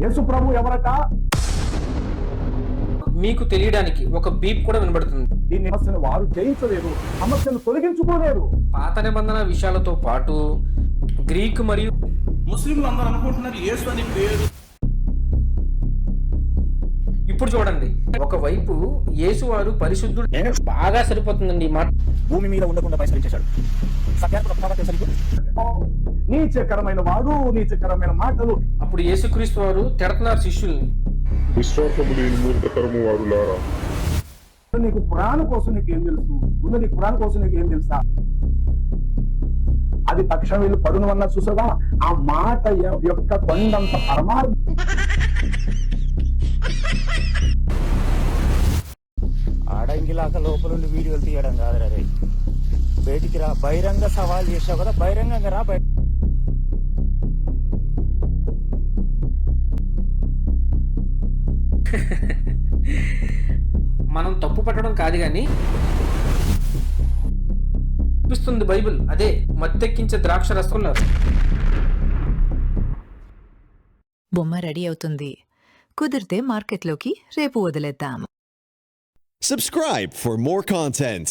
యేసు ప్రభు ఎవరట? మీకు తెలియడానికి ఒక బీప్ కూడా వినబడుతుంది. దీని సమస్యను వారు జయించలేరు, సమస్యను తొలగించుకోలేరు. పాత నిబంధన విషయాలతో పాటు గ్రీక్ మరియు ముస్లింలు అందరూ అనుకుంటున్నారు యేసు అని పేరు. ఇప్పుడు చూడండి, ఒకవైపు యేసు వారు పరిశుద్ధుడు బాగా సరిపోతుందండి ఈ మాట. భూమి మీద ఉండకుండా పరిసరించేశాడు. సత్యానికి ఒక మాట తెలుసా నీకు? నీచకరమైన వాడు, నీచకరమైన మాటలు. అప్పుడు యేసుక్రీస్తు వారు తిడుతున్నారు శిష్యుల్ని. విశ్వాసము లేని మూర్ఖతరము వారులారా, నీకు ఖురాన్ కోసం నీకేం తెలుసు? ముందు నీ ఖురాన్ కోసం నీకేం తెలుసా? అది తక్షణం వీళ్ళు పడును అన్న చూసగా ఆ మాట యొక్క కొండంత పరమార్థం. ఆడంగిలాక లోపల వీడియోలు తీయడం కాదు రే, బయటికి రా. బహిరంగ సవాల్ చేసావు కదా, బహిరంగంగా రా. మనం తప్పు పట్టడం కాదు కానీ చూపిస్తుంది బైబిల్. అదే మత్తెక్కించే ద్రాక్ష రసంలో. బొమ్మ రెడీ అవుతుంది. కుదిరితే మార్కెట్లోకి రేపు వదిలేద్దాం. Subscribe for more content.